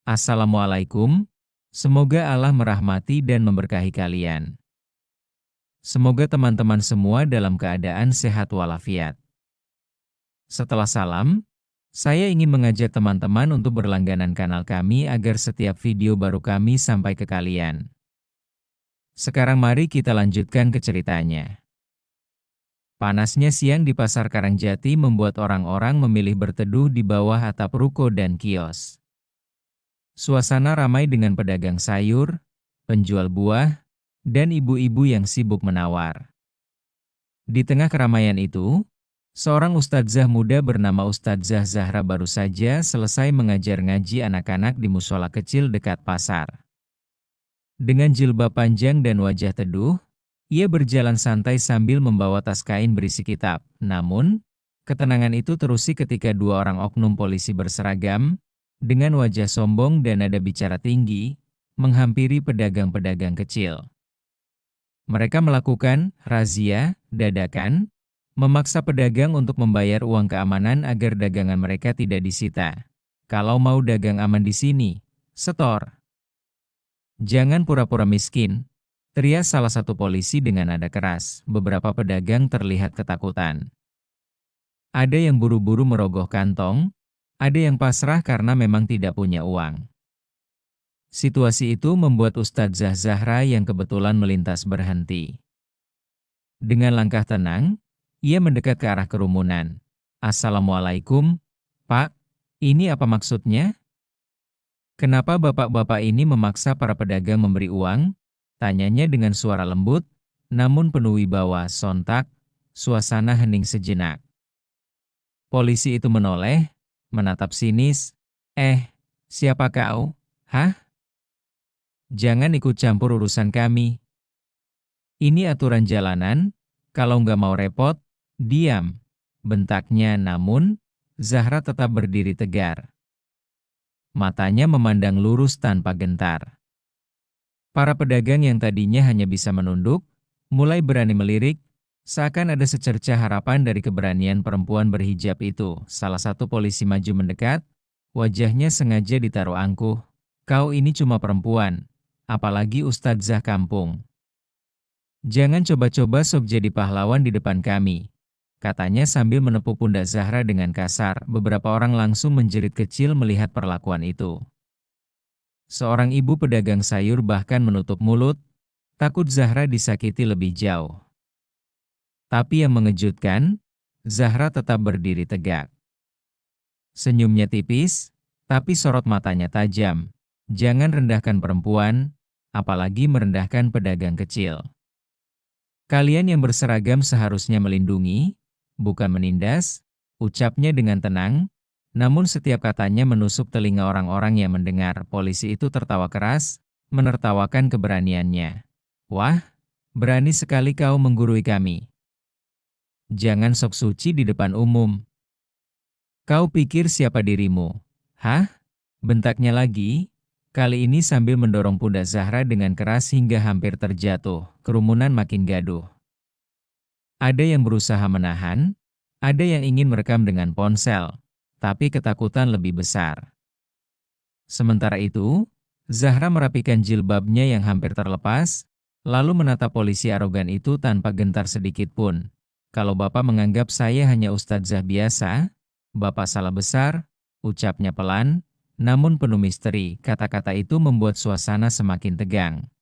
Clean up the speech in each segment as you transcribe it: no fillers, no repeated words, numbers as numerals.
Assalamualaikum, semoga Allah merahmati dan memberkahi kalian. Semoga teman-teman semua dalam keadaan sehat walafiat. Setelah salam, saya ingin mengajak teman-teman untuk berlangganan kanal kami agar setiap video baru kami sampai ke kalian. Sekarang mari kita lanjutkan ke ceritanya. Panasnya siang di Pasar Karangjati membuat orang-orang memilih berteduh di bawah atap ruko dan kios. Suasana ramai dengan pedagang sayur, penjual buah, dan ibu-ibu yang sibuk menawar. Di tengah keramaian itu, seorang ustadzah muda bernama Ustadzah Zahra baru saja selesai mengajar ngaji anak-anak di musola kecil dekat pasar. Dengan jilbab panjang dan wajah teduh, ia berjalan santai sambil membawa tas kain berisi kitab. Namun, ketenangan itu terusi ketika dua orang oknum polisi berseragam, dengan wajah sombong dan nada bicara tinggi, menghampiri pedagang-pedagang kecil. Mereka melakukan razia dadakan, memaksa pedagang untuk membayar uang keamanan agar dagangan mereka tidak disita. Kalau mau dagang aman di sini, setor. Jangan pura-pura miskin, teriak salah satu polisi dengan nada keras. Beberapa pedagang terlihat ketakutan. Ada yang buru-buru merogoh kantong, ada yang pasrah karena memang tidak punya uang. Situasi itu membuat Ustadzah Zahra yang kebetulan melintas berhenti. Dengan langkah tenang, ia mendekat ke arah kerumunan. Assalamualaikum, Pak, ini apa maksudnya? Kenapa bapak-bapak ini memaksa para pedagang memberi uang? Tanyanya dengan suara lembut, namun penuh wibawa. Sontak, suasana hening sejenak. Polisi itu menoleh, menatap sinis. Siapa kau? Hah? Jangan ikut campur urusan kami. Ini aturan jalanan, kalau nggak mau repot, diam. Bentaknya, namun, Zahra tetap berdiri tegar. Matanya memandang lurus tanpa gentar. Para pedagang yang tadinya hanya bisa menunduk, mulai berani melirik, seakan ada secercah harapan dari keberanian perempuan berhijab itu. Salah satu polisi maju mendekat, wajahnya sengaja ditaruh angkuh. Kau ini cuma perempuan, apalagi ustadzah kampung. Jangan coba-coba sok jadi pahlawan di depan kami, katanya sambil menepuk pundak Zahra dengan kasar. Beberapa orang langsung menjerit kecil melihat perlakuan itu. Seorang ibu pedagang sayur bahkan menutup mulut, takut Zahra disakiti lebih jauh. Tapi yang mengejutkan, Zahra tetap berdiri tegak. Senyumnya tipis, tapi sorot matanya tajam. Jangan rendahkan perempuan, apalagi merendahkan pedagang kecil. Kalian yang berseragam seharusnya melindungi, bukan menindas, ucapnya dengan tenang, namun setiap katanya menusuk telinga orang-orang yang mendengar. Polisi itu tertawa keras, menertawakan keberaniannya. Wah, berani sekali kau menggurui kami. Jangan sok suci di depan umum. Kau pikir siapa dirimu? Hah? Bentaknya lagi, kali ini sambil mendorong pundak Zahra dengan keras hingga hampir terjatuh. Kerumunan makin gaduh. Ada yang berusaha menahan, ada yang ingin merekam dengan ponsel, tapi ketakutan lebih besar. Sementara itu, Zahra merapikan jilbabnya yang hampir terlepas, lalu menatap polisi arogan itu tanpa gentar sedikit pun. Kalau Bapak menganggap saya hanya ustadzah biasa, Bapak salah besar, ucapnya pelan, namun penuh misteri. Kata-kata itu membuat suasana semakin tegang.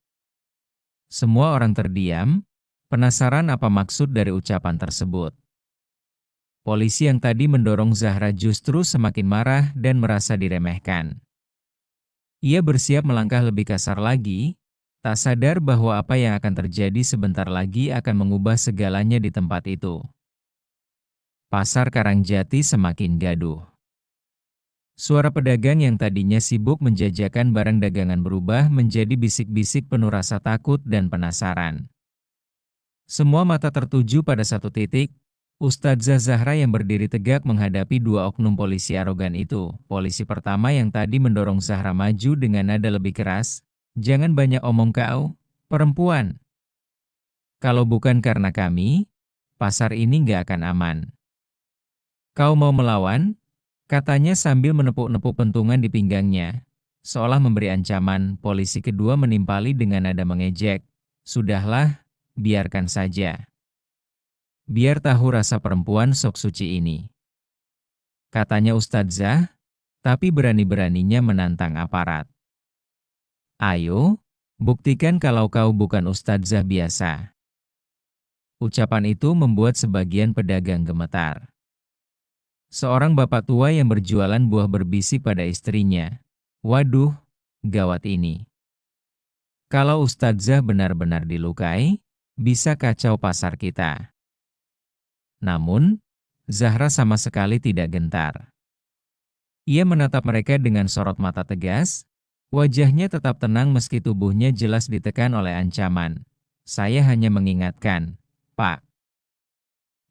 Semua orang terdiam, penasaran apa maksud dari ucapan tersebut. Polisi yang tadi mendorong Zahra justru semakin marah dan merasa diremehkan. Ia bersiap melangkah lebih kasar lagi, tak sadar bahwa apa yang akan terjadi sebentar lagi akan mengubah segalanya di tempat itu. Pasar Karangjati semakin gaduh. Suara pedagang yang tadinya sibuk menjajakan barang dagangan berubah menjadi bisik-bisik penuh rasa takut dan penasaran. Semua mata tertuju pada satu titik, Ustadzah Zahra yang berdiri tegak menghadapi dua oknum polisi arogan itu. Polisi pertama yang tadi mendorong Zahra maju dengan nada lebih keras, jangan banyak omong kau, perempuan. Kalau bukan karena kami, pasar ini nggak akan aman. Kau mau melawan? Katanya sambil menepuk-nepuk pentungan di pinggangnya. Seolah memberi ancaman, polisi kedua menimpali dengan nada mengejek. Sudahlah, biarkan saja. Biar tahu rasa perempuan sok suci ini. Katanya Ustadzah, tapi berani-beraninya menantang aparat. Ayo, buktikan kalau kau bukan Ustadzah biasa. Ucapan itu membuat sebagian pedagang gemetar. Seorang bapak tua yang berjualan buah berbisik pada istrinya. Waduh, gawat ini. Kalau Ustadzah benar-benar dilukai, bisa kacau pasar kita. Namun, Zahra sama sekali tidak gentar. Ia menatap mereka dengan sorot mata tegas, wajahnya tetap tenang meski tubuhnya jelas ditekan oleh ancaman. Saya hanya mengingatkan, Pak.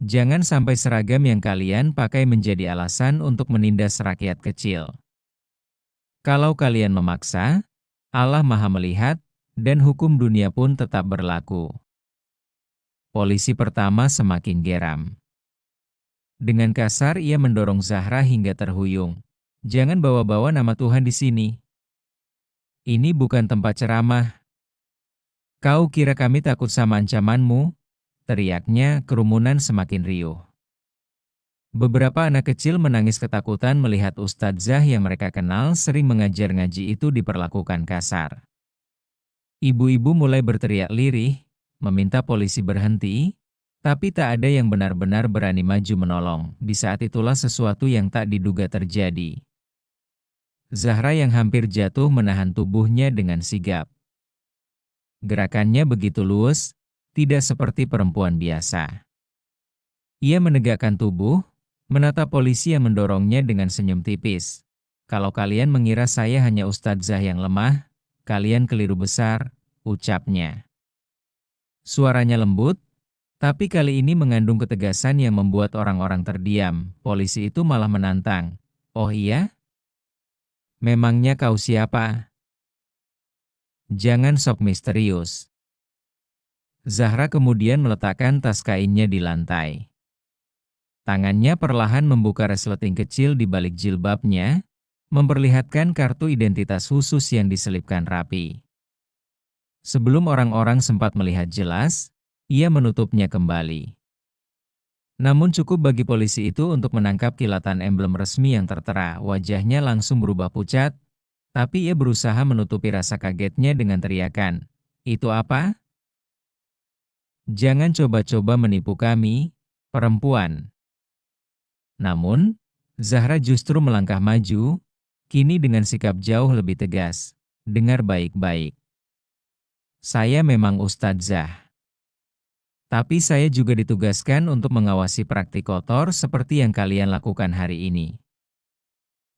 Jangan sampai seragam yang kalian pakai menjadi alasan untuk menindas rakyat kecil. Kalau kalian memaksa, Allah Maha melihat, dan hukum dunia pun tetap berlaku. Polisi pertama semakin geram. Dengan kasar ia mendorong Zahra hingga terhuyung. Jangan bawa-bawa nama Tuhan di sini. Ini bukan tempat ceramah. Kau kira kami takut sama ancamanmu? Teriaknya, kerumunan semakin riuh. Beberapa anak kecil menangis ketakutan melihat Ustadzah yang mereka kenal sering mengajar ngaji itu diperlakukan kasar. Ibu-ibu mulai berteriak lirih, meminta polisi berhenti, tapi tak ada yang benar-benar berani maju menolong. Di saat itulah sesuatu yang tak diduga terjadi. Zahra yang hampir jatuh menahan tubuhnya dengan sigap. Gerakannya begitu luwes, tidak seperti perempuan biasa. Ia menegakkan tubuh, menatap polisi yang mendorongnya dengan senyum tipis. Kalau kalian mengira saya hanya Ustadzah yang lemah, kalian keliru besar, ucapnya. Suaranya lembut, tapi kali ini mengandung ketegasan yang membuat orang-orang terdiam. Polisi itu malah menantang. Oh iya? Memangnya kau siapa? Jangan sok misterius. Zahra kemudian meletakkan tas kainnya di lantai. Tangannya perlahan membuka resleting kecil di balik jilbabnya, memperlihatkan kartu identitas khusus yang diselipkan rapi. Sebelum orang-orang sempat melihat jelas, ia menutupnya kembali. Namun cukup bagi polisi itu untuk menangkap kilatan emblem resmi yang tertera. Wajahnya langsung berubah pucat, tapi ia berusaha menutupi rasa kagetnya dengan teriakan. Itu apa? Jangan coba-coba menipu kami, perempuan. Namun, Zahra justru melangkah maju, kini dengan sikap jauh lebih tegas. Dengar baik-baik. Saya memang Ustadzah. Tapi saya juga ditugaskan untuk mengawasi praktik kotor seperti yang kalian lakukan hari ini.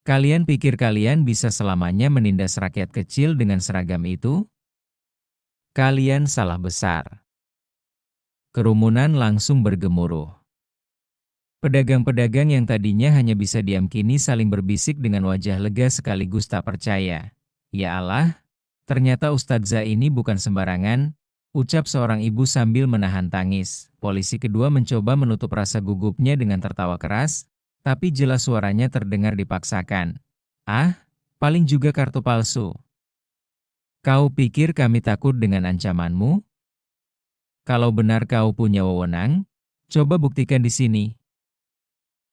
Kalian pikir kalian bisa selamanya menindas rakyat kecil dengan seragam itu? Kalian salah besar. Kerumunan langsung bergemuruh. Pedagang-pedagang yang tadinya hanya bisa diam kini saling berbisik dengan wajah lega sekaligus tak percaya. Ya Allah, ternyata Ustadzah ini bukan sembarangan, ucap seorang ibu sambil menahan tangis. Polisi kedua mencoba menutup rasa gugupnya dengan tertawa keras, tapi jelas suaranya terdengar dipaksakan. Ah, paling juga kartu palsu. Kau pikir kami takut dengan ancamanmu? Kalau benar kau punya wewenang, coba buktikan di sini.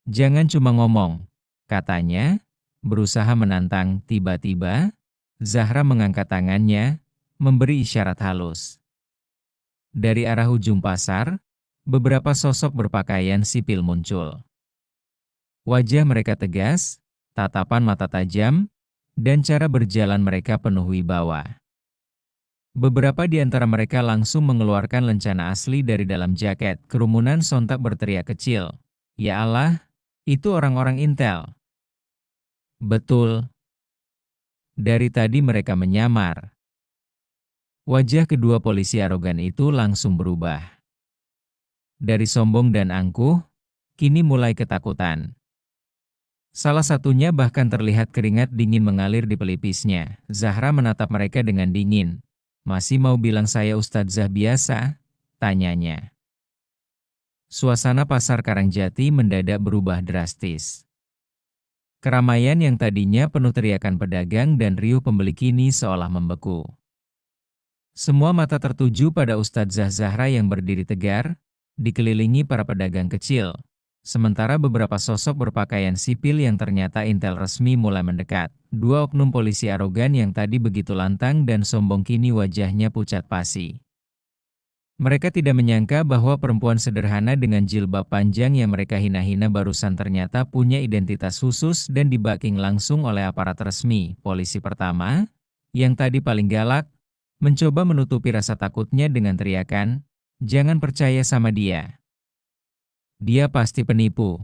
Jangan cuma ngomong, katanya, berusaha menantang. Tiba-tiba, Zahra mengangkat tangannya, memberi isyarat halus. Dari arah ujung pasar, beberapa sosok berpakaian sipil muncul. Wajah mereka tegas, tatapan mata tajam, dan cara berjalan mereka penuh wibawa. Beberapa di antara mereka langsung mengeluarkan lencana asli dari dalam jaket. Kerumunan sontak berteriak kecil. Ya Allah, itu orang-orang Intel. Betul. Dari tadi mereka menyamar. Wajah kedua polisi arogan itu langsung berubah. Dari sombong dan angkuh, kini mulai ketakutan. Salah satunya bahkan terlihat keringat dingin mengalir di pelipisnya. Zahra menatap mereka dengan dingin. Masih mau bilang saya Ustadzah biasa? Tanyanya. Suasana pasar Karangjati mendadak berubah drastis. Keramaian yang tadinya penuh teriakan pedagang dan riuh pembeli kini seolah membeku. Semua mata tertuju pada Ustadzah Zahra yang berdiri tegar, dikelilingi para pedagang kecil. Sementara beberapa sosok berpakaian sipil yang ternyata intel resmi mulai mendekat. Dua oknum polisi arogan yang tadi begitu lantang dan sombong kini wajahnya pucat pasi. Mereka tidak menyangka bahwa perempuan sederhana dengan jilbab panjang yang mereka hina-hina barusan ternyata punya identitas khusus dan di-backing langsung oleh aparat resmi. Polisi pertama, yang tadi paling galak, mencoba menutupi rasa takutnya dengan teriakan, "Jangan percaya sama dia. Dia pasti penipu.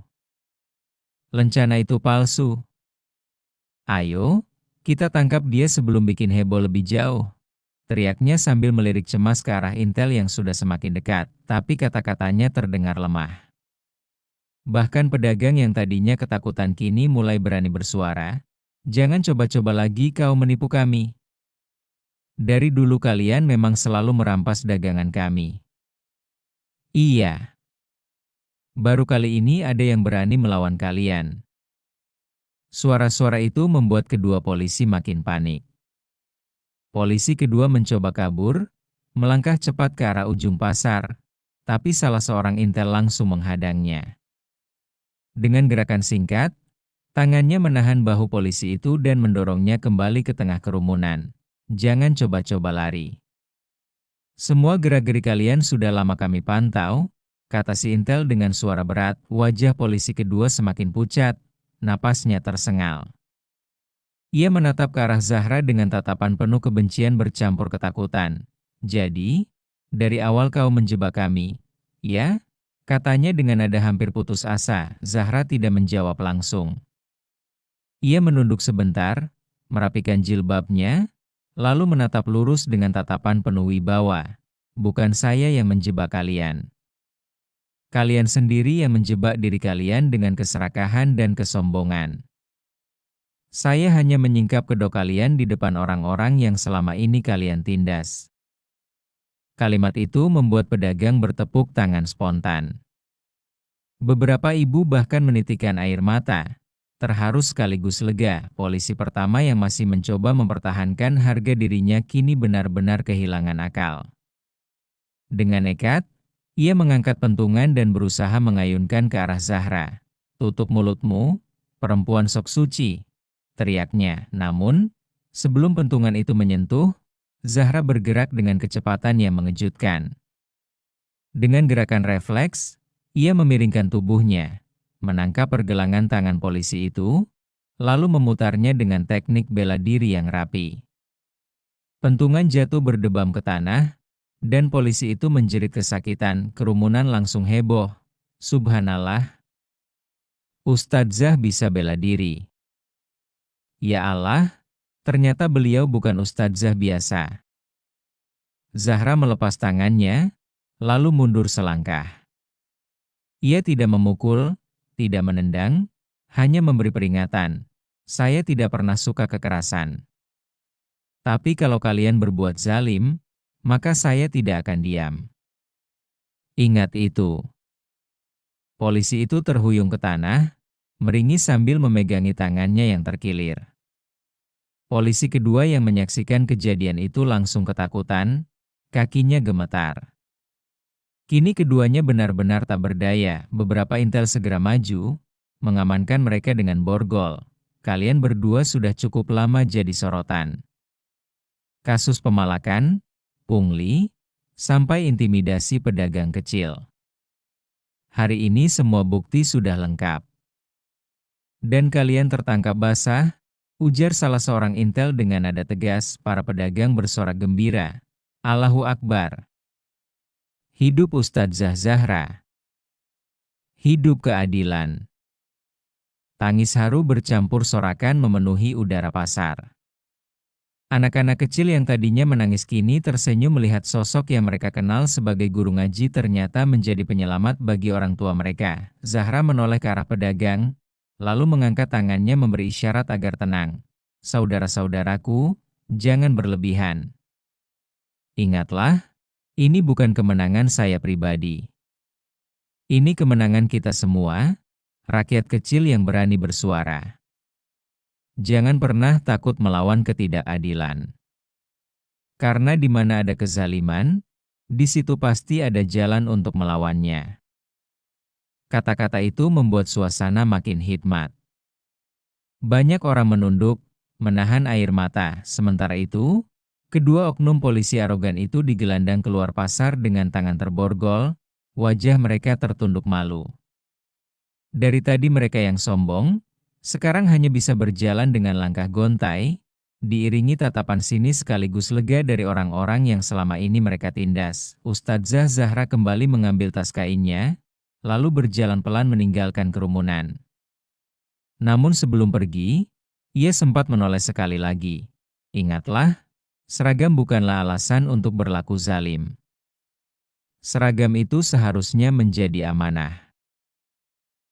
Lencana itu palsu. Ayo, kita tangkap dia sebelum bikin heboh lebih jauh." Teriaknya sambil melirik cemas ke arah intel yang sudah semakin dekat, tapi kata-katanya terdengar lemah. Bahkan pedagang yang tadinya ketakutan kini mulai berani bersuara, "Jangan coba-coba lagi kau menipu kami. Dari dulu kalian memang selalu merampas dagangan kami." "Iya, baru kali ini ada yang berani melawan kalian." Suara-suara itu membuat kedua polisi makin panik. Polisi kedua mencoba kabur, melangkah cepat ke arah ujung pasar, tapi salah seorang intel langsung menghadangnya. Dengan gerakan singkat, tangannya menahan bahu polisi itu dan mendorongnya kembali ke tengah kerumunan. "Jangan coba-coba lari. Semua gerak-geri kalian sudah lama kami pantau," kata si intel dengan suara berat. Wajah polisi kedua semakin pucat, napasnya tersengal. Ia menatap ke arah Zahra dengan tatapan penuh kebencian bercampur ketakutan. "Jadi, dari awal kau menjebak kami, ya?" Katanya dengan nada hampir putus asa. Zahra tidak menjawab langsung. Ia menunduk sebentar, merapikan jilbabnya, lalu menatap lurus dengan tatapan penuh wibawa. "Bukan saya yang menjebak kalian. Kalian sendiri yang menjebak diri kalian dengan keserakahan dan kesombongan. Saya hanya menyingkap kedok kalian di depan orang-orang yang selama ini kalian tindas." Kalimat itu membuat pedagang bertepuk tangan spontan. Beberapa ibu bahkan menitikkan air mata. Terharu sekaligus lega, polisi pertama yang masih mencoba mempertahankan harga dirinya kini benar-benar kehilangan akal. Dengan nekat, ia mengangkat pentungan dan berusaha mengayunkan ke arah Zahra. "Tutup mulutmu, perempuan sok suci," teriaknya. Namun, sebelum pentungan itu menyentuh, Zahra bergerak dengan kecepatan yang mengejutkan. Dengan gerakan refleks, ia memiringkan tubuhnya, menangkap pergelangan tangan polisi itu, lalu memutarnya dengan teknik bela diri yang rapi. Pentungan jatuh berdebam ke tanah, dan polisi itu menjerit kesakitan. Kerumunan langsung heboh. "Subhanallah, Ustadzah bisa bela diri. Ya Allah, ternyata beliau bukan ustadzah biasa." Zahra melepas tangannya, lalu mundur selangkah. Ia tidak memukul, tidak menendang, hanya memberi peringatan. "Saya tidak pernah suka kekerasan. Tapi kalau kalian berbuat zalim, maka saya tidak akan diam. Ingat itu." Polisi itu terhuyung ke tanah, meringis sambil memegangi tangannya yang terkilir. Polisi kedua yang menyaksikan kejadian itu langsung ketakutan, kakinya gemetar. Kini keduanya benar-benar tak berdaya. Beberapa intel segera maju, mengamankan mereka dengan borgol. "Kalian berdua sudah cukup lama jadi sorotan. Kasus pemalakan, pungli, sampai intimidasi pedagang kecil. Hari ini semua bukti sudah lengkap. Dan kalian tertangkap basah," ujar salah seorang intel dengan nada tegas. Para pedagang bersorak gembira. "Allahu Akbar. Hidup Ustadzah Zahra. Hidup keadilan." Tangis haru bercampur sorakan memenuhi udara pasar. Anak-anak kecil yang tadinya menangis kini tersenyum melihat sosok yang mereka kenal sebagai guru ngaji ternyata menjadi penyelamat bagi orang tua mereka. Zahra menoleh ke arah pedagang, lalu mengangkat tangannya memberi isyarat agar tenang. "Saudara-saudaraku, jangan berlebihan. Ingatlah, ini bukan kemenangan saya pribadi. Ini kemenangan kita semua, rakyat kecil yang berani bersuara." Jangan pernah takut melawan ketidakadilan. Karena di mana ada kezaliman, di situ pasti ada jalan untuk melawannya. Kata-kata itu membuat suasana makin hikmat. Banyak orang menunduk, menahan air mata. Sementara itu, kedua oknum polisi arogan itu digelandang keluar pasar dengan tangan terborgol, wajah mereka tertunduk malu. Dari tadi mereka yang sombong, sekarang hanya bisa berjalan dengan langkah gontai, diiringi tatapan sinis sekaligus lega dari orang-orang yang selama ini mereka tindas. Ustadzah Zahra kembali mengambil tas kainnya, lalu berjalan pelan meninggalkan kerumunan. Namun sebelum pergi, ia sempat menoleh sekali lagi. Ingatlah, seragam bukanlah alasan untuk berlaku zalim. Seragam itu seharusnya menjadi amanah.